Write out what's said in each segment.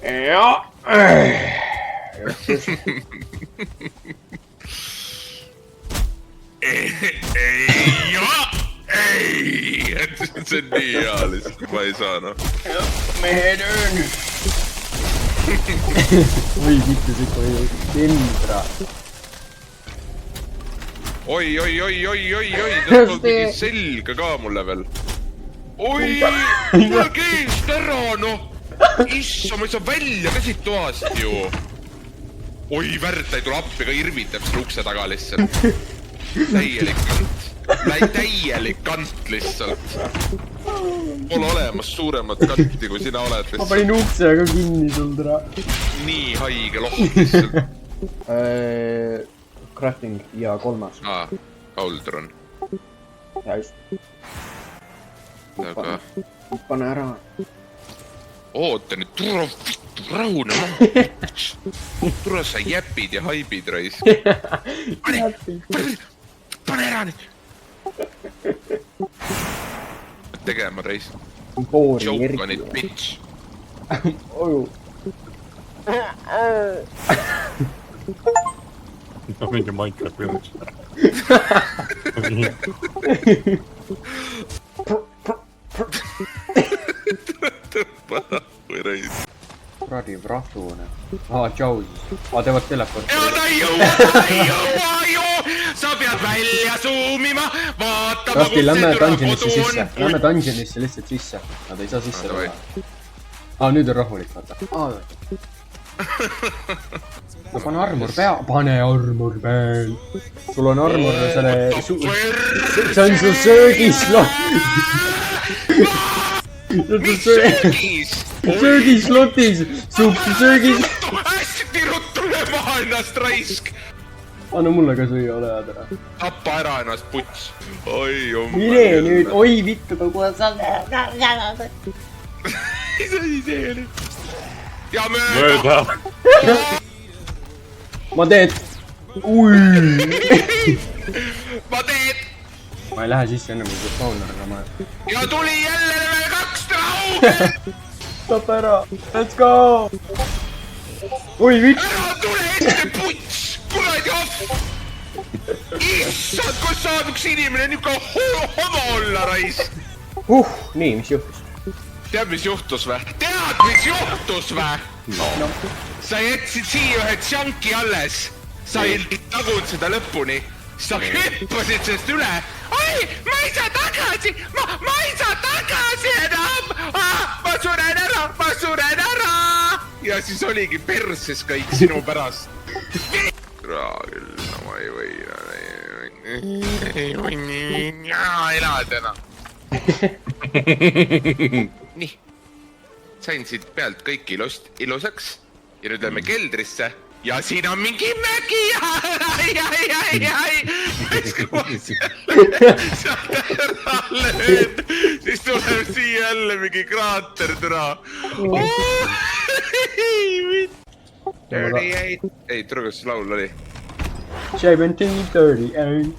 Ja. Ei! See on nii hea lihtsalt, ma ei saa noh. Mehed on. Oi, mitte sikku ei tindra. Oi, ta tuli mingi selga ka mulle veel. Oi, mul keest ära noh. Issa, ma ei saa välja ka siit toast ju. Oi, Värta ei tule appi, ka irvitab selle ukse taga lihtsalt. Täielik kant. Täielik kant lihtsalt. Pole olemas suuremat kanti, kui sina oled Ma panin lihtsalt. uksega kinni sul täna. Nii haige loht lihtsalt. Crafting ja 3. Cauldron. Ja just. Aga... Pane ära. Oota nüüd, tule vittu, rahune maha. Tule sa jäpid ja haibid raisk. Pane ära nüüd. Tegema raisk. Boori Joke on it, bitch. Oju. No mingi Minecraft village. Tõmba või raisk. Kuradi vrahtuune. Tšau siis. Teevad teleporti. Ta ei jõua ju! Sa pead välja zoomima, vaatama Rasti, lähme dungeonisse sisse. Lähme dungeonisse lihtsalt sisse. Nad ei saa sisse davai. tulla. Nüüd on rahulik, vaata. Pane armor pea. Pane armor peal. Sul on armor selle... See on su söögislot. Söögislotis. Su söögis... Hästi ruttu löö maha ennast raisk! Anna mulle ka süüa, ole hea täna. Tappa ära ennast, puts. Oi, Mine nüüd, oi vittu, kogu aeg sa... Ja mööda! Ma teed... Ui! Ma teed! Ma ei lähe sisse enne, kui see spawner ma... Ja tuli jälle level 2 trau! Tap ära! Let's go! Oi vitt! Ära tule ette, puts! Kuradi off! Issand, kus saab üks inimene niuke homo olla, raisk! Nii, mis juhtus? Tead, mis juhtus vä? Tead, mis juhtus vä? No. Sa jätsid siia ühe tšanki alles. Sa ei tagunud seda lõpuni. Sa hüppasid sellest üle. Oi, ma ei saa tagasi! Ma ei saa tagasi enam! Ma suren ära! Ja siis oligi perses kõik sinu pärast. Küll, no ma ei või. Ei või elada enam. Nii. Sain siit pealt kõik ilusaks. Ja nüüd lähme keldrisse. Ja siin on mingi mägi! Ai! Kui ma sealt ära löön, siis tuleb siia jälle mingi kraater türa. Dirty 8. Ei, tule, kas laul oli? 1738.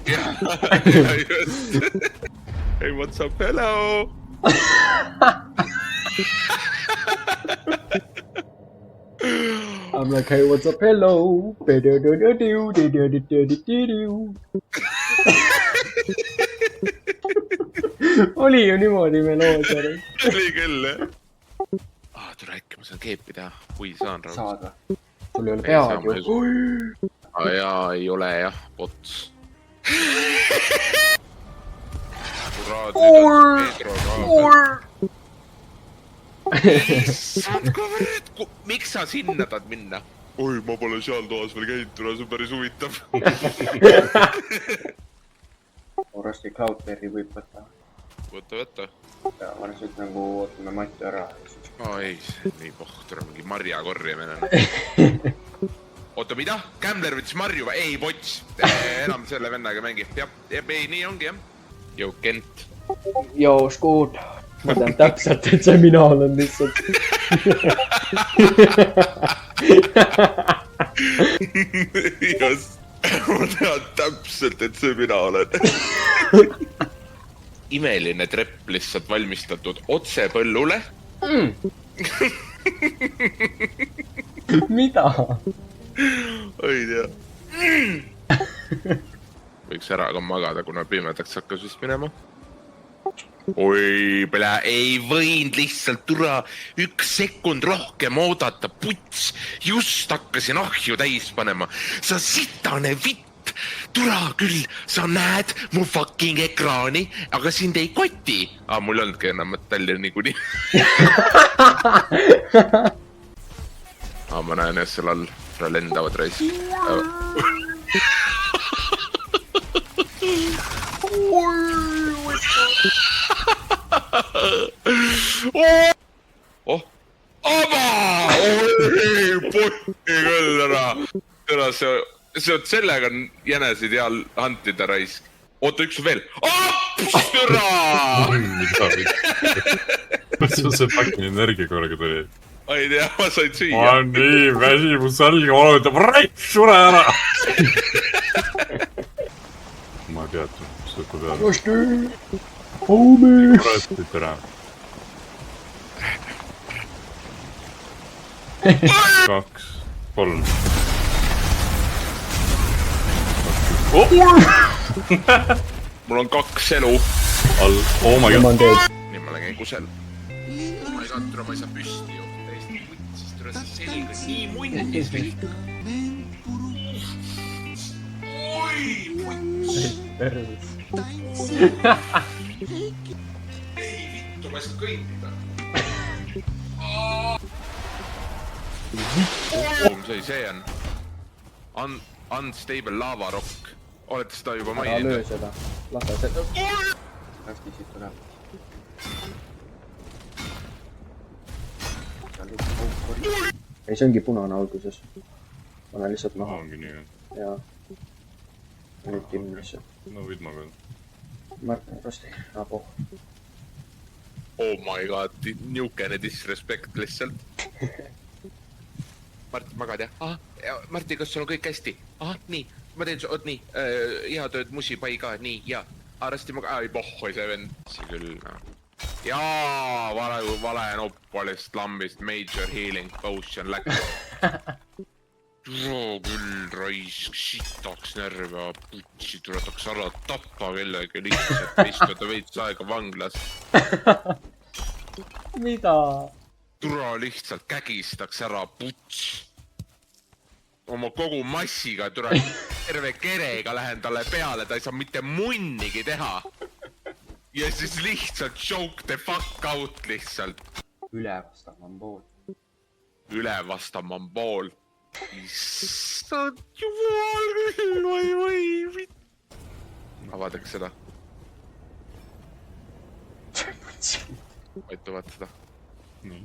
Hey, what's up? Hello! I'm like, hey, what's up, hello? Oli ju niimoodi meloodia. Oli küll, jah. Tule äkki, ma saan keepi teha. Kui saan raud. Saad või? Sul ei ole pead ju. Jaa, ei ole jah, pots. Kurat, nüüd on Pedro ka. Issand, kui miks sa sinna tahad minna? Oi, ma pole seal toas veel käinud, tule, see on päris huvitav. Rasti Cloudberry võib võtta. Võta. Ja ma lihtsalt nagu ootame Mati ära. Ei, see on nii pohtur, mingi marja korjamine. Oota, mida? Gambler võttis marju või? Ei, pots. Enam selle vennaga mängib. Ei, nii ongi, jah. Jou, Kent. Joo, Scoot. Ma tean täpselt, et see mina olen lihtsalt. Just. Ma tean täpselt, et see mina olen. Imeline trepp lihtsalt valmistatud otse põllule. mida? ei tea. Võiks ära ka magada, kuna pimedaks hakkas vist minema. Oi, ei võinud lihtsalt türa 1 sekund rohkem oodata, puts. Just hakkasin ahju täis panema. Sa sitane vitt. Türa küll, sa näed mu fucking ekraani, aga sind ei koti. Mul ei olnudki enam metalli niikuinii. Ma näen jah seal all. Seal lendavad reis. Oh! Aba! Oi, putti küll ära! Täna see on sellega jänesid ja hantida raisk. Oota, üks veel. Aps, türa! Kus on see fucking energia korraga tuli? Ma ei tea, ma sain süüa. Ma on nii väsimus salga valutab, raik, sure ära! Ma ei teadnud, mis lõppu peale. Raske! Homie! Praetud ära. 2, 3. Mul on 2 elu. All, oh my god. Nii ma lähen kusel. Ma ei saa, türa, ma ei saa püsti ju. Täiesti võtsis, türa, see selg on nii mundis kõik. Oi, puts. Ei vittu, ma ei saa kõndida. Mis see on? Unstable lava rock. Olete seda juba ära maininud? löö seda. Lase seda. Hästi siit tuleb. Ei, see ongi punane alguses. Pane lihtsalt maha. Ongi nii. Ja. Nüüd kimnisse. No võid ma veel. Märkan rasti. Abo. Oh my god, niukene disrespect lihtsalt. Martin, magad jah? Martin, kas sul on kõik hästi? Nii. Ma teen oot nii. Hea tööd musipai ka, nii, ja. Rasti magad, ei pohhoi see vend. See küll, jaa, vale noppalist lambist, major healing potion läks. Turo küll raisk, sitaks närve, putsi tuletaks ära tappa kellegi lihtsalt, istada veits aega vanglas. Mida? Turo lihtsalt kägistaks ära, puts. Oma kogu massiga, turo terve kerega lähen talle peale, ta ei saa mitte munnigi teha. Ja siis lihtsalt choke the fuck out lihtsalt. Ülevasta mambool. Ülevasta mambool. Issand jumal küll, või. Avadaks seda. Aitu vaata seda. Nii.